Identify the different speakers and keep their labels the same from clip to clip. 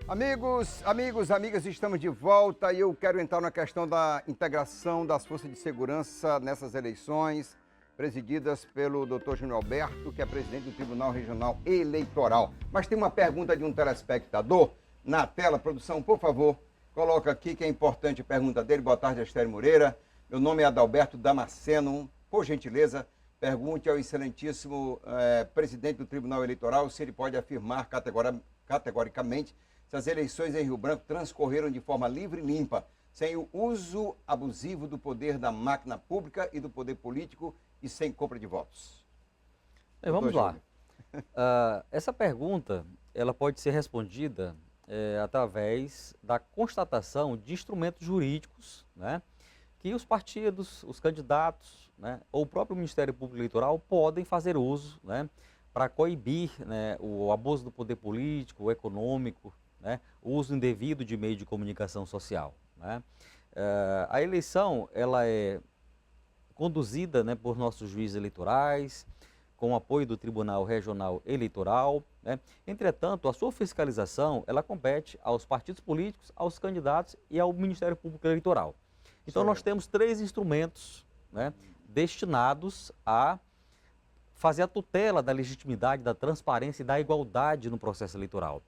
Speaker 1: Amigas, estamos de volta e eu quero entrar na questão da integração das forças de segurança nessas eleições, presididas pelo Dr. Júnior Alberto, que é presidente do Tribunal Regional Eleitoral. Mas tem uma pergunta de um telespectador na tela. Produção, por favor, coloca aqui que é importante a pergunta dele. Boa tarde, Astério Moreira. Meu nome é Adalberto Damasceno. Por gentileza, pergunte ao excelentíssimo presidente do Tribunal Eleitoral se ele pode afirmar categoricamente se as eleições em Rio Branco transcorreram de forma livre e limpa, sem o uso abusivo do poder da máquina pública e do poder político e sem compra de votos.
Speaker 2: Bem, vamos lá. Essa pergunta ela pode ser respondida através da constatação de instrumentos jurídicos, né, que os partidos, os candidatos, né, ou o próprio Ministério Público Eleitoral podem fazer uso, né, para coibir, né, o abuso do poder político, econômico, né, o uso indevido de meio de comunicação social, né. A eleição ela é conduzida, né, por nossos juízes eleitorais, com o apoio do Tribunal Regional Eleitoral, né. Entretanto, a sua fiscalização ela compete aos partidos políticos, aos candidatos e ao Ministério Público Eleitoral. Então, nós temos 3 instrumentos, né, destinados a fazer a tutela da legitimidade, da transparência e da igualdade no processo eleitoral.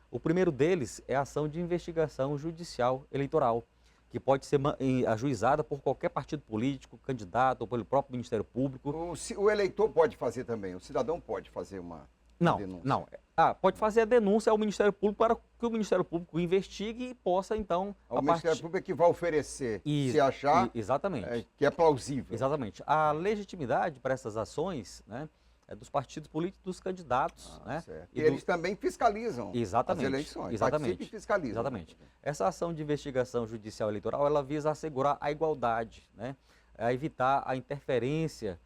Speaker 2: O primeiro deles é a ação de investigação judicial eleitoral, que pode ser ajuizada por qualquer partido político, candidato ou pelo próprio Ministério Público.
Speaker 1: O eleitor pode fazer também, o cidadão pode fazer uma denúncia?
Speaker 2: Não. Pode fazer a denúncia ao Ministério Público para que o Ministério Público investigue e possa, então...
Speaker 1: O Ministério Público é que vai oferecer, se achar
Speaker 2: exatamente.
Speaker 1: Que é plausível.
Speaker 2: Exatamente. A legitimidade para essas ações, né, é dos partidos políticos, dos candidatos. Né,
Speaker 1: e eles também fiscalizam as eleições.
Speaker 2: Exatamente.
Speaker 1: E fiscalizam.
Speaker 2: Exatamente. Essa ação de investigação judicial eleitoral, ela visa assegurar a igualdade, né, a evitar a interferência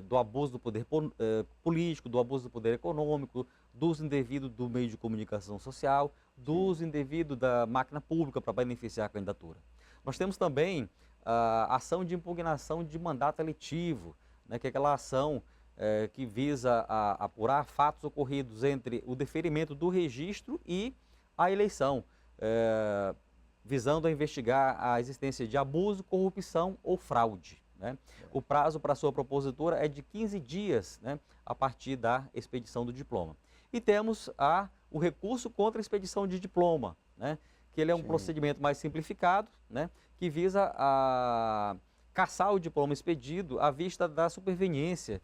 Speaker 2: do abuso do poder político, do abuso do poder econômico, do uso indevido do meio de comunicação social, do uso indevido da máquina pública para beneficiar a candidatura. Nós temos também a ação de impugnação de mandato eletivo, né, que é aquela ação que visa apurar fatos ocorridos entre o deferimento do registro e a eleição, visando a investigar a existência de abuso, corrupção ou fraude. Né? O prazo para sua propositura é de 15 dias, né, a partir da expedição do diploma. E temos o recurso contra a expedição de diploma, né, que ele é um procedimento mais simplificado, né, que visa cassar o diploma expedido à vista da superveniência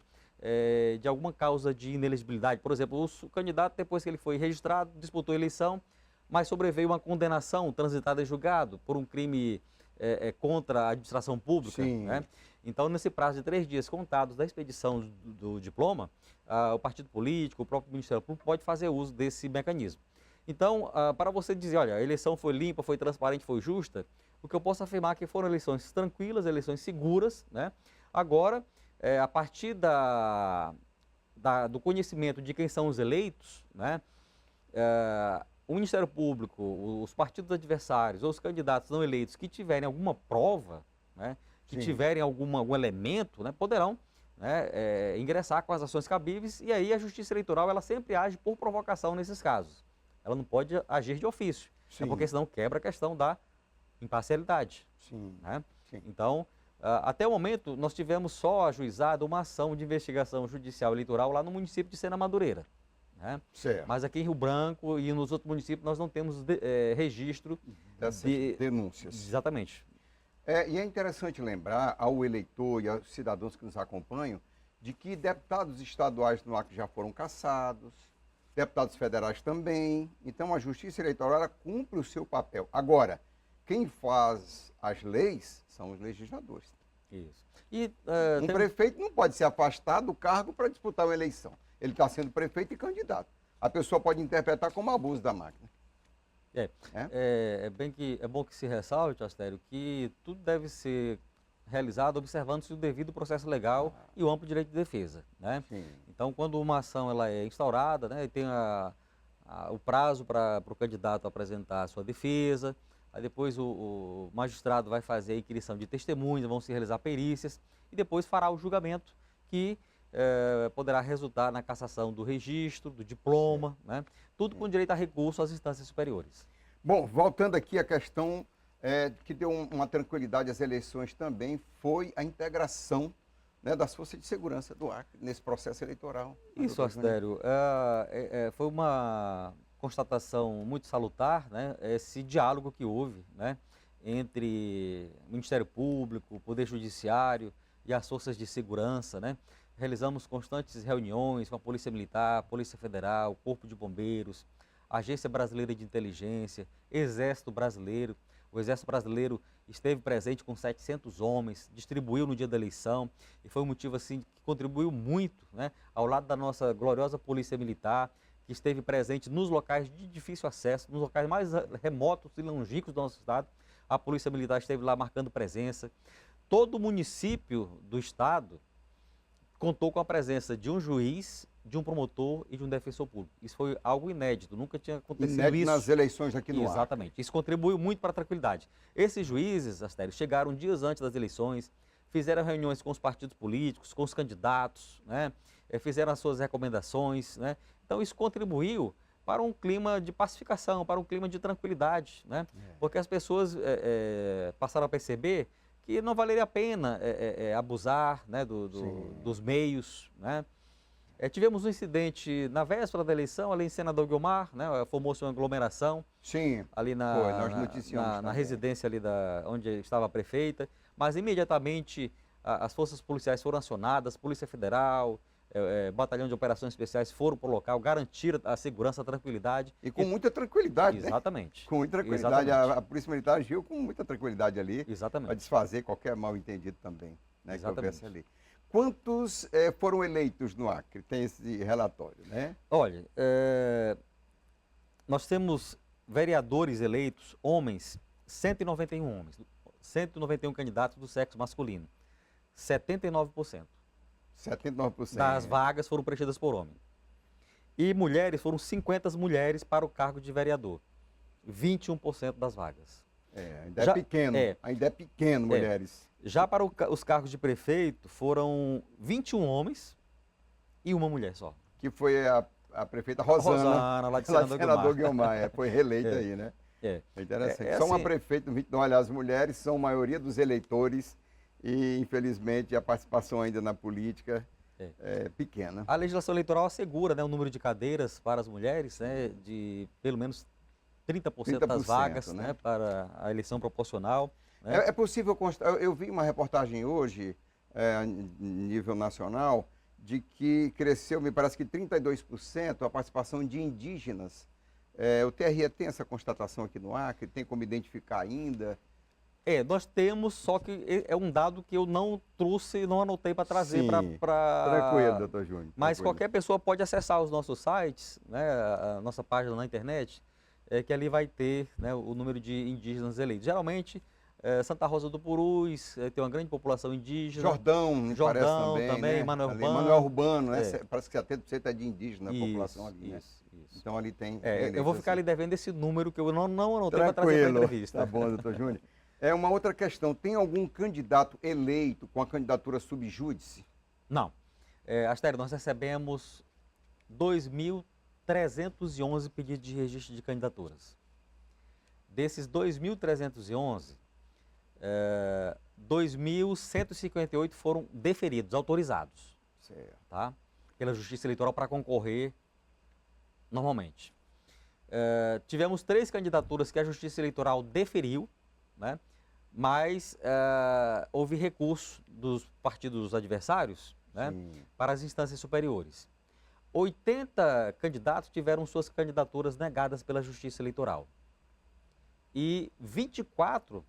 Speaker 2: de alguma causa de inelegibilidade. Por exemplo, o candidato, depois que ele foi registrado, disputou a eleição, mas sobreveio uma condenação transitada em julgado por um crime contra a administração pública. Né? Então, nesse prazo de 3 dias contados da expedição do diploma, o partido político, o próprio Ministério Público pode fazer uso desse mecanismo. Então, para você dizer, olha, a eleição foi limpa, foi transparente, foi justa, o que eu posso afirmar é que foram eleições tranquilas, eleições seguras, né? Agora, a partir do conhecimento de quem são os eleitos, né, o Ministério Público, os partidos adversários ou os candidatos não eleitos que tiverem alguma prova, né, que tiverem algum elemento, né, poderão, né, ingressar com as ações cabíveis, e aí a Justiça Eleitoral ela sempre age por provocação nesses casos. Ela não pode agir de ofício, porque senão quebra a questão da imparcialidade. Né? Então, até o momento, nós tivemos só ajuizado uma ação de investigação judicial eleitoral lá no município de Sena Madureira. Né? Mas aqui em Rio Branco e nos outros municípios nós não temos registro
Speaker 1: dessas denúncias.
Speaker 2: Exatamente.
Speaker 1: E é interessante lembrar ao eleitor e aos cidadãos que nos acompanham de que deputados estaduais no Acre já foram cassados, deputados federais também. Então a Justiça Eleitoral ela cumpre o seu papel. Agora, quem faz as leis são os legisladores.
Speaker 2: Isso.
Speaker 1: Prefeito não pode se afastar do cargo para disputar uma eleição. Ele está sendo prefeito e candidato. A pessoa pode interpretar como abuso da máquina.
Speaker 2: É bom que se ressalte, Astério, que tudo deve ser realizado observando-se o devido processo legal e o amplo direito de defesa. Né? Então, quando uma ação ela é instaurada, né, tem o prazo para o candidato apresentar a sua defesa, aí depois o magistrado vai fazer a inquirição de testemunhas, vão se realizar perícias e depois fará o julgamento que poderá resultar na cassação do registro, do diploma, né? Tudo com direito a recurso às instâncias superiores.
Speaker 1: Bom, voltando aqui à questão que deu uma tranquilidade às eleições também, foi a integração, né, das forças de segurança do Acre nesse processo eleitoral.
Speaker 2: Isso, Astério, foi uma constatação muito salutar, né, esse diálogo que houve, né, entre o Ministério Público, o Poder Judiciário e as forças de segurança, né? Realizamos constantes reuniões com a Polícia Militar, Polícia Federal, Corpo de Bombeiros, Agência Brasileira de Inteligência, Exército Brasileiro. O Exército Brasileiro esteve presente com 700 homens, distribuiu no dia da eleição e foi um motivo assim que contribuiu muito, né, ao lado da nossa gloriosa Polícia Militar, que esteve presente nos locais de difícil acesso, nos locais mais remotos e longínquos do nosso estado. A Polícia Militar esteve lá marcando presença. Todo município do estado contou com a presença de um juiz, de um promotor e de um defensor público. Isso foi algo inédito, nunca tinha acontecido
Speaker 1: Inédito
Speaker 2: isso.
Speaker 1: nas eleições aqui no Acre.
Speaker 2: Exatamente. Isso contribuiu muito para a tranquilidade. Esses juízes, Astério, chegaram dias antes das eleições, fizeram reuniões com os partidos políticos, com os candidatos, né? Fizeram as suas recomendações, né? Então isso contribuiu para um clima de pacificação, para um clima de tranquilidade, né? Porque as pessoas passaram a perceber que não valeria a pena abusar, né, dos meios, né? Tivemos um incidente na véspera da eleição, ali em Senador Guiomar, né? Formou-se uma aglomeração.
Speaker 1: Sim,
Speaker 2: ali
Speaker 1: nós noticiamos
Speaker 2: na residência ali onde estava a prefeita, mas imediatamente as forças policiais foram acionadas, Polícia Federal, Batalhão de Operações Especiais foram para o local, garantir a segurança, a tranquilidade.
Speaker 1: E com muita tranquilidade,
Speaker 2: Exatamente.
Speaker 1: Né? Com muita tranquilidade. A Polícia Militar agiu com muita tranquilidade ali.
Speaker 2: Exatamente.
Speaker 1: Para desfazer qualquer mal-entendido também, né, que
Speaker 2: Exatamente.
Speaker 1: houvesse ali. Quantos foram eleitos no Acre? Tem esse relatório, né?
Speaker 2: Olha, nós temos vereadores eleitos, homens, 191 homens, 191 candidatos do sexo masculino, 79%.
Speaker 1: 79%.
Speaker 2: Das vagas foram preenchidas por homem. E mulheres, foram 50 mulheres para o cargo de vereador, 21% das vagas.
Speaker 1: Ainda é pequeno, ainda é pequeno, mulheres.
Speaker 2: Já para os cargos de prefeito, foram 21 homens e uma mulher só.
Speaker 1: Que foi a prefeita Rosana,
Speaker 2: lá de
Speaker 1: Senador Guiomar. Foi reeleita aí, né? É interessante. Só uma
Speaker 2: assim,
Speaker 1: prefeita, olha, as mulheres são a maioria dos eleitores e, infelizmente, a participação ainda na política é pequena.
Speaker 2: A legislação eleitoral assegura, né, o número de cadeiras para as mulheres, né, de pelo menos 30% das vagas, né, para a eleição proporcional. Né?
Speaker 1: É possível constar, eu vi uma reportagem hoje, em nível nacional, de que cresceu, me parece que 32% a participação de indígenas. O TRE tem essa constatação aqui no Acre? Tem como identificar ainda?
Speaker 2: Nós temos, só que é um dado que eu não trouxe, não anotei para trazer para...
Speaker 1: Tranquilo, doutor Júnior.
Speaker 2: Mas qualquer pessoa pode acessar os nossos sites, né, a nossa página na internet, que ali vai ter, né, o número de indígenas eleitos. Geralmente, Santa Rosa do Purus tem uma grande população indígena.
Speaker 1: Jordão parece também, né?
Speaker 2: Manoel
Speaker 1: Urbano, né? Parece que 70% é de indígena a população ali, né? Então ali tem...
Speaker 2: eu vou ficar ali devendo esse número que eu não anotei para trazer para a entrevista.
Speaker 1: Tá bom, doutor Júnior. Uma outra questão, tem algum candidato eleito com a candidatura subjúdice?
Speaker 2: Não. Astério, nós recebemos 2.311 pedidos de registro de candidaturas. Desses 2.311, 2.158 foram deferidos, autorizados, tá? Pela Justiça Eleitoral para concorrer normalmente. Tivemos 3 candidaturas que a Justiça Eleitoral deferiu, né? Mas houve recurso dos partidos adversários, né, para as instâncias superiores. 80 candidatos tiveram suas candidaturas negadas pela Justiça Eleitoral. E 24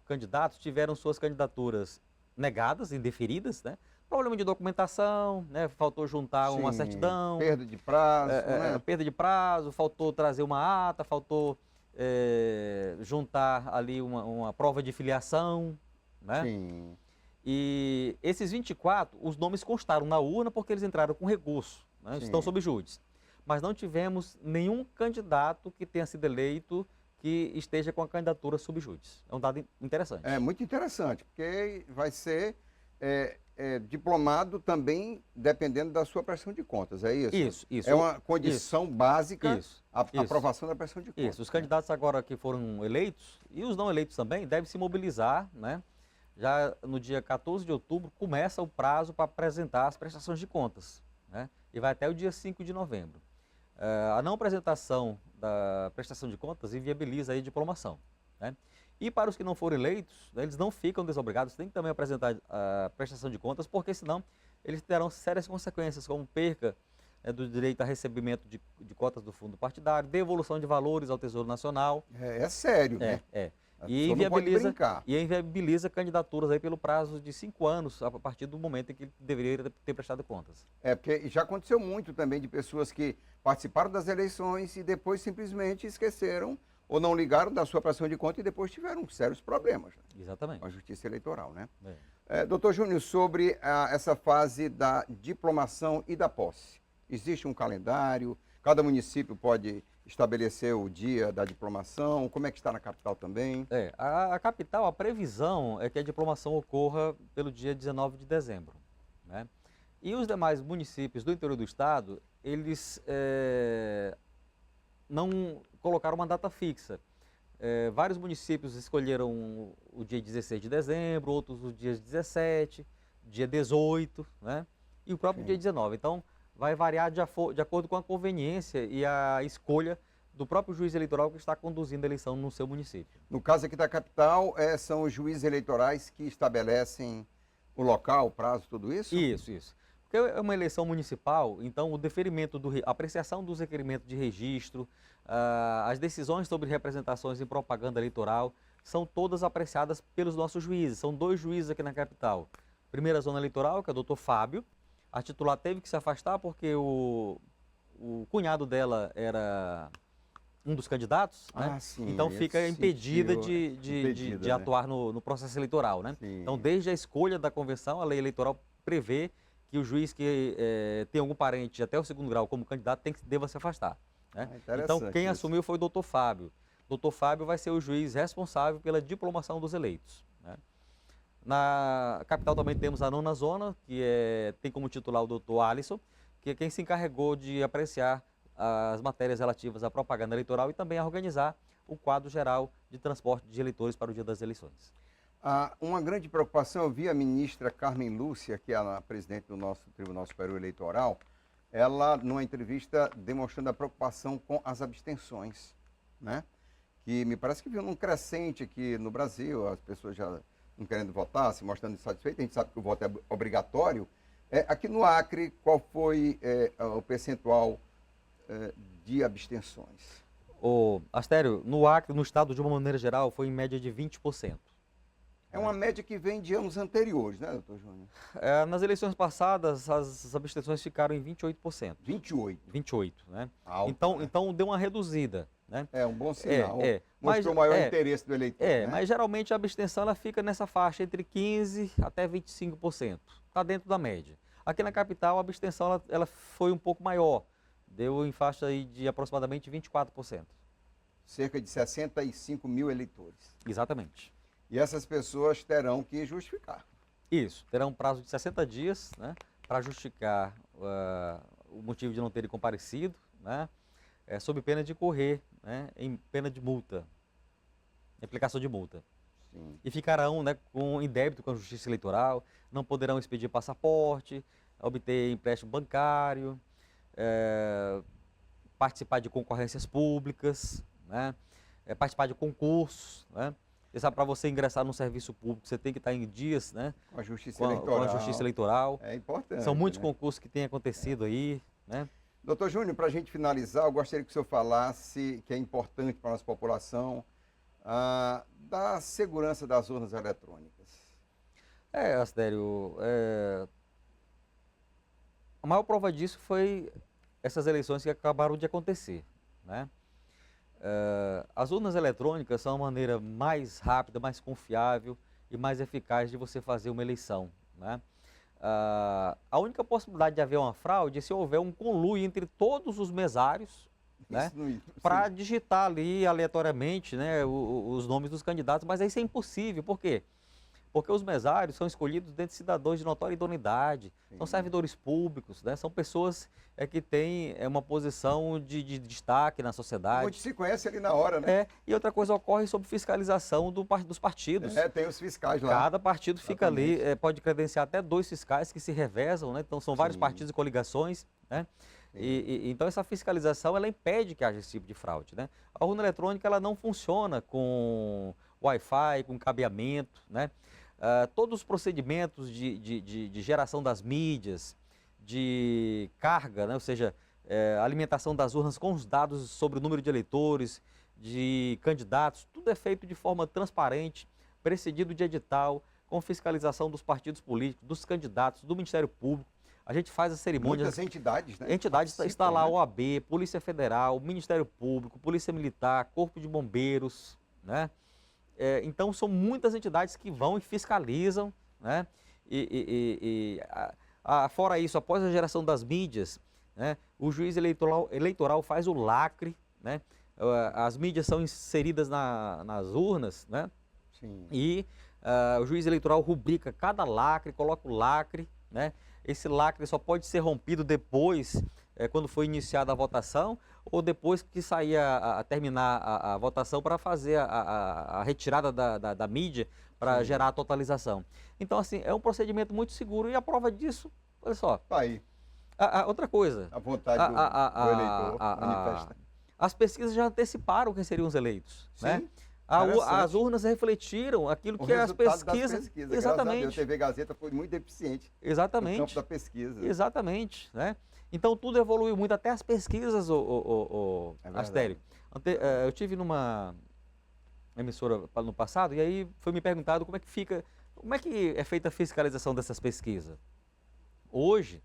Speaker 2: candidatos tiveram suas candidaturas negadas, indeferidas, né? Problema de documentação, né? Faltou juntar uma certidão.
Speaker 1: Perda de prazo, né?
Speaker 2: Perda de prazo, faltou trazer uma ata, faltou juntar ali uma prova de filiação, né?
Speaker 1: Sim.
Speaker 2: E esses 24, os nomes constaram na urna porque eles entraram com recurso, né? Estão sob júdice. Mas não tivemos nenhum candidato que tenha sido eleito que esteja com a candidatura sob júdice. É um dado interessante.
Speaker 1: É muito interessante, porque vai ser diplomado também dependendo da sua prestação de contas, é isso?
Speaker 2: Isso.
Speaker 1: É uma condição básica a
Speaker 2: Isso.
Speaker 1: aprovação da prestação de contas.
Speaker 2: Isso. Os candidatos agora que foram eleitos, e os não eleitos também, devem se mobilizar, né? Já no dia 14 de outubro começa o prazo para apresentar as prestações de contas, né? E vai até o dia 5 de novembro. A não apresentação da prestação de contas inviabiliza a diplomação, né? E para os que não forem eleitos, né, eles não ficam desobrigados, têm que também apresentar a prestação de contas, porque senão eles terão sérias consequências, como perca do direito a recebimento de cotas do fundo partidário, devolução de valores ao Tesouro Nacional.
Speaker 1: É sério, né?
Speaker 2: E inviabiliza candidaturas aí pelo prazo de 5 anos, a partir do momento em que ele deveria ter prestado contas.
Speaker 1: Porque já aconteceu muito também de pessoas que participaram das eleições e depois simplesmente esqueceram ou não ligaram da sua prestação de conta e depois tiveram sérios problemas, né?
Speaker 2: Exatamente.
Speaker 1: Com a justiça eleitoral, né? Doutor Júnior, sobre essa fase da diplomação e da posse, existe um calendário? Cada município pode estabelecer o dia da diplomação? Como é que está na capital também?
Speaker 2: A capital, a previsão é que a diplomação ocorra pelo dia 19 de dezembro, né? E os demais municípios do interior do estado, eles não colocaram uma data fixa. Vários municípios escolheram o dia 16 de dezembro, outros o dia 17, dia 18, né? E o próprio dia 19. Então, vai variar de acordo com a conveniência e a escolha do próprio juiz eleitoral que está conduzindo a eleição no seu município.
Speaker 1: No caso aqui da capital, são os juízes eleitorais que estabelecem o local, o prazo, tudo isso?
Speaker 2: Isso. Porque é uma eleição municipal, então o deferimento, a apreciação dos requerimentos de registro, as decisões sobre representações em propaganda eleitoral, são todas apreciadas pelos nossos juízes. São 2 juízes aqui na capital. Primeira zona eleitoral, que é o doutor Fábio. A titular teve que se afastar porque o cunhado dela era um dos candidatos, né?
Speaker 1: Sim,
Speaker 2: então fica impedida de atuar no processo eleitoral, né?
Speaker 1: Sim.
Speaker 2: Então, desde a escolha da convenção, a lei eleitoral prevê que o juiz que tem algum parente até o 2º grau como candidato deva se afastar, né? Então, quem assumiu foi o doutor Fábio. O doutor Fábio vai ser o juiz responsável pela diplomação dos eleitos, né? Na capital também temos a 9ª zona, que tem como titular o doutor Alisson, que é quem se encarregou de apreciar as matérias relativas à propaganda eleitoral e também a organizar o quadro geral de transporte de eleitores para o dia das eleições.
Speaker 1: Uma grande preocupação, eu vi a ministra Carmen Lúcia, que é a presidente do nosso Tribunal Superior Eleitoral, ela, numa entrevista, demonstrando a preocupação com as abstenções, né? Que me parece que viu num crescente aqui no Brasil, as pessoas já não querendo votar, se mostrando insatisfeitas, a gente sabe que o voto é obrigatório. Aqui no Acre, qual foi o percentual de abstenções?
Speaker 2: Astério, no Acre, no estado, de uma maneira geral, foi em média de 20%.
Speaker 1: É uma média que vem de anos anteriores, né, doutor Júnior?
Speaker 2: Nas eleições passadas, as abstenções ficaram em 28%. 28%, né?
Speaker 1: Alto,
Speaker 2: então deu uma reduzida, né?
Speaker 1: É um bom sinal.
Speaker 2: Mostrou
Speaker 1: maior interesse do eleitor, né?
Speaker 2: Mas geralmente a abstenção ela fica nessa faixa entre 15% até 25%. Está dentro da média. Aqui na capital, a abstenção ela foi um pouco maior. Deu em faixa aí de aproximadamente 24%.
Speaker 1: Cerca de 65 mil eleitores.
Speaker 2: Exatamente.
Speaker 1: E essas pessoas terão que justificar.
Speaker 2: Isso, terão um prazo de 60 dias, né, para justificar o motivo de não terem comparecido, né, sob pena de correr, né, em pena de multa, aplicação de multa.
Speaker 1: Sim.
Speaker 2: E ficarão, né, em débito com a Justiça Eleitoral, não poderão expedir passaporte, obter empréstimo bancário, participar de concorrências públicas, né, participar de concursos, né. Você sabe, para você ingressar no serviço público, você tem que estar em dias, né?
Speaker 1: Com a Justiça Eleitoral.
Speaker 2: Com a Justiça Eleitoral.
Speaker 1: É importante.
Speaker 2: São muitos concursos que têm acontecido aí, né?
Speaker 1: Doutor Júnior, para a gente finalizar, eu gostaria que o senhor falasse, que é importante para a nossa população, da segurança das urnas eletrônicas.
Speaker 2: Astério, a maior prova disso foi essas eleições que acabaram de acontecer, né? As urnas eletrônicas são a maneira mais rápida, mais confiável e mais eficaz de você fazer uma eleição, né? A única possibilidade de haver uma fraude é se houver um conluio entre todos os mesários, né, para digitar ali aleatoriamente, né, os nomes dos candidatos, mas isso é impossível. Por quê? Porque os mesários são escolhidos dentre cidadãos de notória idoneidade, são
Speaker 1: Sim.
Speaker 2: servidores públicos, né? São pessoas que têm uma posição de destaque na sociedade.
Speaker 1: Muitos se conhecem ali na hora, né?
Speaker 2: E outra coisa ocorre sob fiscalização dos partidos.
Speaker 1: Tem os fiscais lá.
Speaker 2: Cada partido fica ali,
Speaker 1: Exatamente.
Speaker 2: pode credenciar até 2 fiscais que se revezam, né? Então são vários
Speaker 1: Sim.
Speaker 2: partidos e coligações, né? Então essa fiscalização ela impede que haja esse tipo de fraude, né? A urna eletrônica ela não funciona com Wi-Fi, com cabeamento, né? Todos os procedimentos de geração das mídias, de carga, né? Ou seja, alimentação das urnas com os dados sobre o número de eleitores, de candidatos, tudo é feito de forma transparente, precedido de edital, com fiscalização dos partidos políticos, dos candidatos, do Ministério Público. A gente faz as cerimônias.
Speaker 1: Muitas entidades, né?
Speaker 2: Entidades, está
Speaker 1: Participam,
Speaker 2: lá
Speaker 1: né?
Speaker 2: OAB, Polícia Federal, Ministério Público, Polícia Militar, Corpo de Bombeiros, né? Então são muitas entidades que vão e fiscalizam, né? Fora isso, após a geração das mídias, né, o juiz eleitoral faz o lacre, né? As mídias são inseridas nas urnas, né?
Speaker 1: Sim.
Speaker 2: E o juiz eleitoral rubrica cada lacre, coloca o lacre, né? Esse lacre só pode ser rompido depois, quando for iniciada a votação, ou depois que sair terminar a votação para fazer a retirada da mídia para
Speaker 1: Sim.
Speaker 2: gerar a totalização. Então, assim, é um procedimento muito seguro e a prova disso, olha só.
Speaker 1: Tá aí,
Speaker 2: Outra coisa,
Speaker 1: a vontade do eleitor manifesta.
Speaker 2: as pesquisas já anteciparam quem seriam os eleitos, né?
Speaker 1: Sim,
Speaker 2: As
Speaker 1: interessante.
Speaker 2: urnas refletiram aquilo
Speaker 1: O
Speaker 2: que as
Speaker 1: resultado das
Speaker 2: pesquisas.
Speaker 1: pesquisas. Graças a Deus,
Speaker 2: Exatamente.
Speaker 1: a TV Gazeta foi muito eficiente no campo
Speaker 2: Exatamente.
Speaker 1: da pesquisa.
Speaker 2: Exatamente, né? Então tudo evoluiu muito, até as pesquisas,
Speaker 1: É verdade.
Speaker 2: Astério. Eu tive numa emissora no passado e aí foi me perguntado como é que é feita a fiscalização dessas pesquisas. Hoje,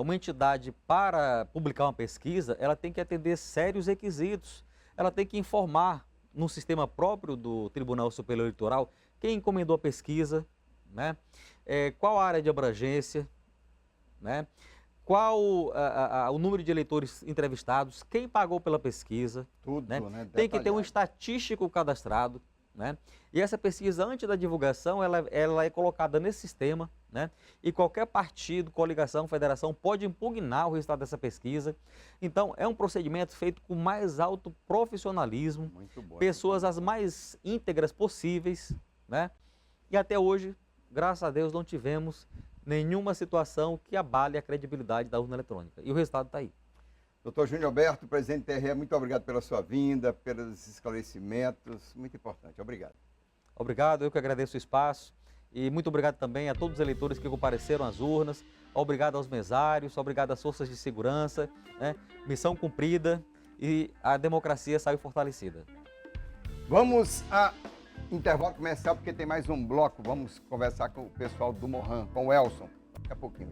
Speaker 2: uma entidade para publicar uma pesquisa, ela tem que atender sérios requisitos. Ela tem que informar no sistema próprio do Tribunal Superior Eleitoral quem encomendou a pesquisa, né? Qual a área de abrangência, né? Qual o número de eleitores entrevistados, quem pagou pela pesquisa,
Speaker 1: Tudo,
Speaker 2: né?
Speaker 1: né?
Speaker 2: Tem que ter um
Speaker 1: Detalhado.
Speaker 2: estatístico cadastrado, né? E essa pesquisa, antes da divulgação, ela é colocada nesse sistema, né? E qualquer partido, coligação, federação pode impugnar o resultado dessa pesquisa. Então, é um procedimento feito com o mais alto profissionalismo,
Speaker 1: Muito bom.
Speaker 2: pessoas as mais íntegras possíveis, né? E até hoje, graças a Deus, não tivemos nenhuma situação que abale a credibilidade da urna eletrônica. E o resultado está aí.
Speaker 1: Doutor Júnior Alberto, presidente do TRE, muito obrigado pela sua vinda, pelos esclarecimentos. Muito importante. Obrigado.
Speaker 2: Obrigado, eu que agradeço o espaço. E muito obrigado também a todos os eleitores que compareceram às urnas. Obrigado aos mesários, obrigado às forças de segurança, né? Missão cumprida e a democracia saiu fortalecida.
Speaker 1: Vamos a intervalo comercial, porque tem mais um bloco. Vamos conversar com o pessoal do Mohan, com o Elson. Daqui a pouquinho.